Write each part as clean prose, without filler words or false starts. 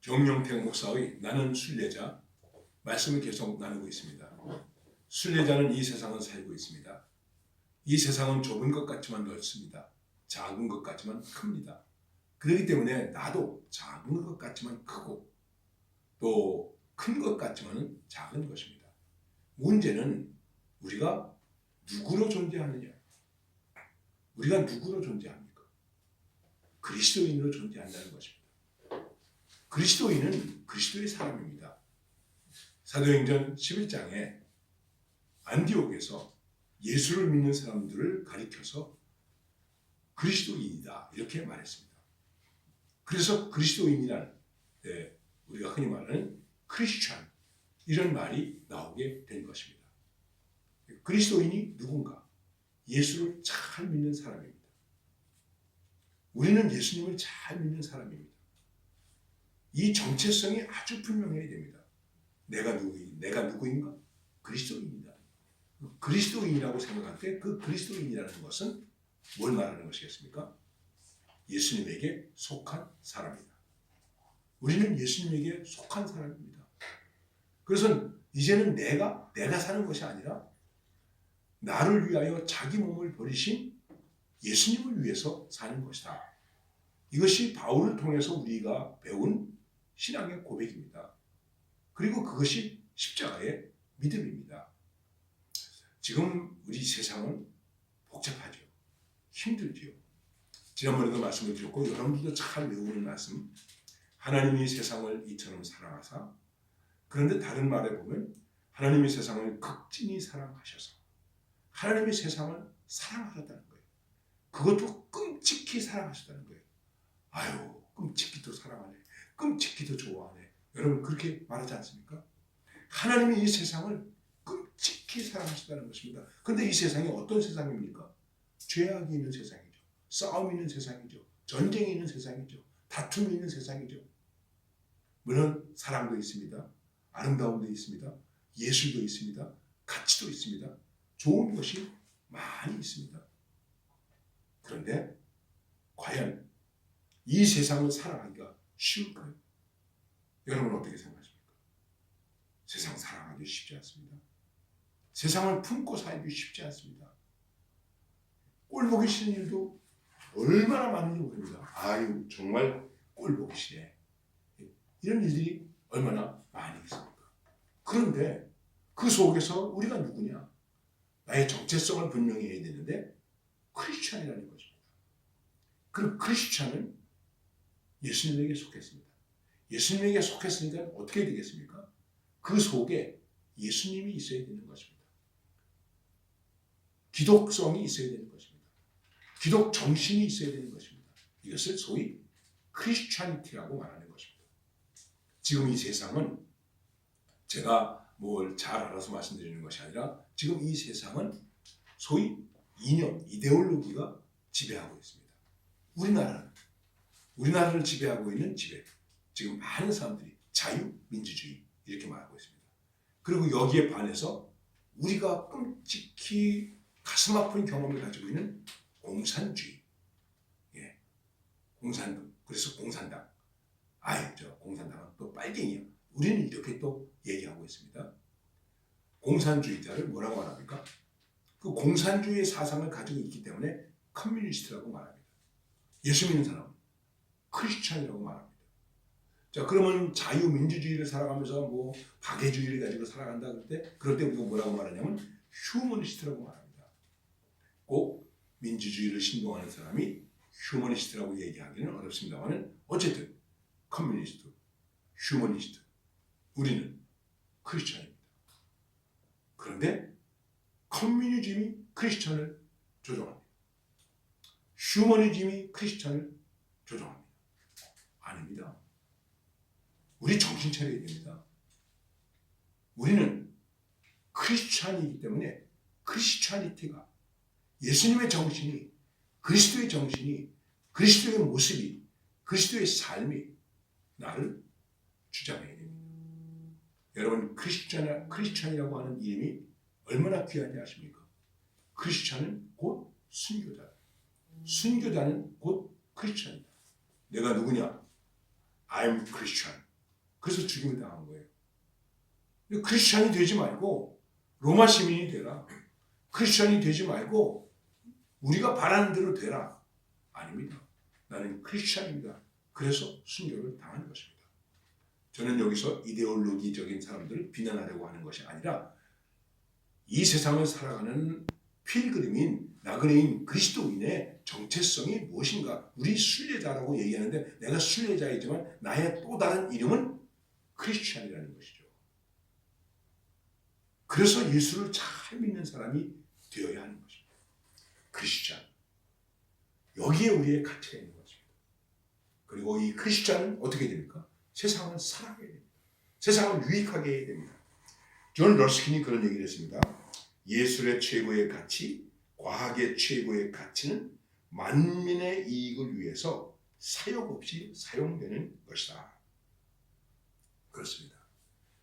정영택 목사의 나는 순례자 말씀을 계속 나누고 있습니다. 순례자는 이 세상을 살고 있습니다. 이 세상은 좁은 것 같지만 넓습니다. 작은 것 같지만 큽니다. 그렇기 때문에 나도 작은 것 같지만 크고 또 큰 것 같지만 작은 것입니다. 문제는 우리가 누구로 존재하느냐? 우리가 누구로 존재합니까? 그리스도인으로 존재한다는 것입니다. 그리스도인은 그리스도의 사람입니다. 사도행전 11장에 안디옥에서 예수를 믿는 사람들을 가리켜서 그리스도인이다 이렇게 말했습니다. 그래서 그리스도인이란 우리가 흔히 말하는 크리스찬 이런 말이 나오게 된 것입니다. 그리스도인이 누군가? 예수를 잘 믿는 사람입니다. 우리는 예수님을 잘 믿는 사람입니다. 이 정체성이 아주 분명해야 됩니다. 내가 누구인가? 그리스도인이다. 그리스도인이라고 생각할 때 그 그리스도인이라는 것은 뭘 말하는 것이겠습니까? 예수님에게 속한 사람이다. 우리는 예수님에게 속한 사람입니다. 그래서 이제는 내가 사는 것이 아니라 나를 위하여 자기 몸을 버리신 예수님을 위해서 사는 것이다. 이것이 바울을 통해서 우리가 배운 신앙의 고백입니다. 그리고 그것이 십자가의 믿음입니다. 지금 우리 세상은 복잡하죠. 힘들죠. 지난번에도 말씀을 드렸고 여러분들도 잘 외우는 말씀. 하나님이 세상을 이처럼 사랑하사 그런데 다른 말에 보면 하나님이 세상을 극진히 사랑하셔서 하나님이 세상을 사랑하셨다는 거예요. 그것도 끔찍히 사랑하셨다는 거예요. 아유 끔찍히도 사랑하네. 끔찍히도 좋아하네. 여러분 그렇게 말하지 않습니까? 하나님이 이 세상을 끔찍히 사랑하셨다는 것입니다. 그런데 이 세상이 어떤 세상입니까? 죄악이 있는 세상이죠. 싸움이 있는 세상이죠. 전쟁이 있는 세상이죠. 다툼이 있는 세상이죠. 물론 사랑도 있습니다. 아름다움도 있습니다. 예술도 있습니다. 가치도 있습니다. 좋은 것이 많이 있습니다. 그런데 과연 이 세상을 사랑하기가 쉬울까요? 여러분은 어떻게 생각하십니까? 세상 사랑하기 쉽지 않습니다. 세상을 품고 살기 쉽지 않습니다. 꼴 보기 싫은 일도 얼마나 많은지 모릅니다. 아유 정말 꼴 보기 싫네. 이런 일들이 얼마나 많이 있습니까? 그런데 그 속에서 우리가 누구냐? 나의 정체성을 분명히 해야 되는데 크리스찬이라는 것입니다. 그럼 크리스찬은 예수님에게 속했습니다. 예수님에게 속했으니까 어떻게 되겠습니까? 그 속에 예수님이 있어야 되는 것입니다. 기독성이 있어야 되는 것입니다. 기독 정신이 있어야 되는 것입니다. 이것을 소위 크리스찬이티라고 말하는 것입니다. 지금 이 세상은 제가 뭘 잘 알아서 말씀드리는 것이 아니라 지금 이 세상은 소위 이념, 이데올로기가 지배하고 있습니다. 우리나라를 지배하고 있는 지금 많은 사람들이 자유민주주의 이렇게 말하고 있습니다. 그리고 여기에 반해서 우리가 끔찍히 가슴 아픈 경험을 가지고 있는 공산주의, 공산당, 그래서 공산당, 공산당은 또 빨갱이야. 우리는 이렇게 또 얘기하고 있습니다. 공산주의자를 뭐라고 말합니까? 그 공산주의의 사상을 가지고 있기 때문에 커뮤니스트라고 말합니다. 예수 믿는 사람은 크리스찬이라고 말합니다. 자, 그러면 자유민주주의를 살아가면서 박애주의를 가지고 살아간다 그럴 때 우리가 뭐라고 말하냐면 휴머니스트라고 말합니다. 꼭 민주주의를 신봉하는 사람이 휴머니스트라고 얘기하기는 어렵습니다만 어쨌든 커뮤니스트, 휴머니스트, 우리는 크리스찬입니다. 그런데 커뮤니즘이 크리스찬을 조종합니다. 휴머니즘이 크리스찬을 조종합니다. 아닙니다. 우리 정신 차려야 됩니다. 우리는 크리스찬이기 때문에 크리스찬이티가 예수님의 정신이 그리스도의 정신이 그리스도의 모습이 그리스도의 삶이 나를 주장해야 됩니다. 여러분 크리스찬이라고 하는 이름이 얼마나 귀한지 아십니까? 크리스찬은 곧 순교자. 순교자는 곧 크리스찬이다. 내가 누구냐? I'm Christian. 그래서 죽임을 당한 거예요. 크리스찬이 되지 말고 로마 시민이 되라. 크리스찬이 되지 말고 우리가 바라는 대로 되라. 아닙니다. 나는 크리스찬입니다. 그래서 순교를 당하는 것입니다. 저는 여기서 이데올로기적인 사람들을 비난하려고 하는 것이 아니라 이 세상을 살아가는 필그림인 나그네인 그리스도인의 정체성이 무엇인가? 우리 순례자라고 얘기하는데 내가 순례자이지만 나의 또 다른 이름은 크리스찬이라는 것이죠. 그래서 예수를 잘 믿는 사람이 되어야 하는 것입니다. 크리스찬. 여기에 우리의 가치가 있는 것입니다. 그리고 이 크리스찬은 어떻게 됩니까? 세상을 사랑해야 됩니다. 세상을 유익하게 해야 됩니다. 존 러스킨이 그런 얘기를 했습니다. 예술의 최고의 가치, 과학의 최고의 가치는 만민의 이익을 위해서 사욕 없이 사용되는 것이다. 그렇습니다.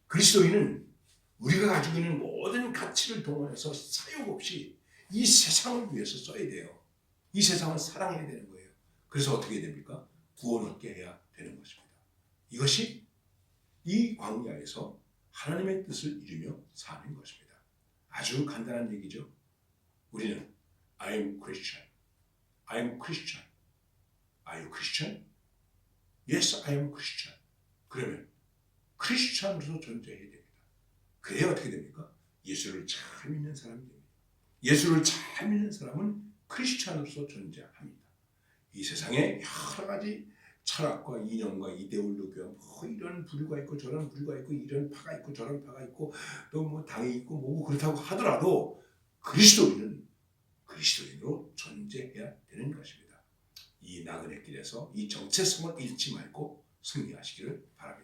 그리스도인은 우리가 가지고 있는 모든 가치를 동원해서 사욕 없이 이 세상을 위해서 써야 돼요. 이 세상을 사랑해야 되는 거예요. 그래서 어떻게 됩니까? 구원 얻게 해야 되는 것입니다. 이것이 이 광야에서 하나님의 뜻을 이루며 사는 것입니다. 아주 간단한 얘기죠. 우리는 I am Christian. I am Christian. Are you Christian? Yes, I am Christian. 그러면 크리스찬으로서 존재해야 됩니다. 그래야 어떻게 됩니까? 예수를 잘 믿는 사람이 됩니다. 예수를 잘 믿는 사람은 크리스찬으로서 존재합니다. 이 세상에 여러 가지 철학과 이념과 이데올로기와 뭐 이런 부류가 있고 저런 부류가 있고 이런 파가 있고 저런 파가 있고 또 뭐 당이 있고 뭐고 그렇다고 하더라도 그리스도인은 그리스도인으로 존재해야 되는 것입니다. 이 나그네 길에서 이 정체성을 잃지 말고 승리하시기를 바랍니다.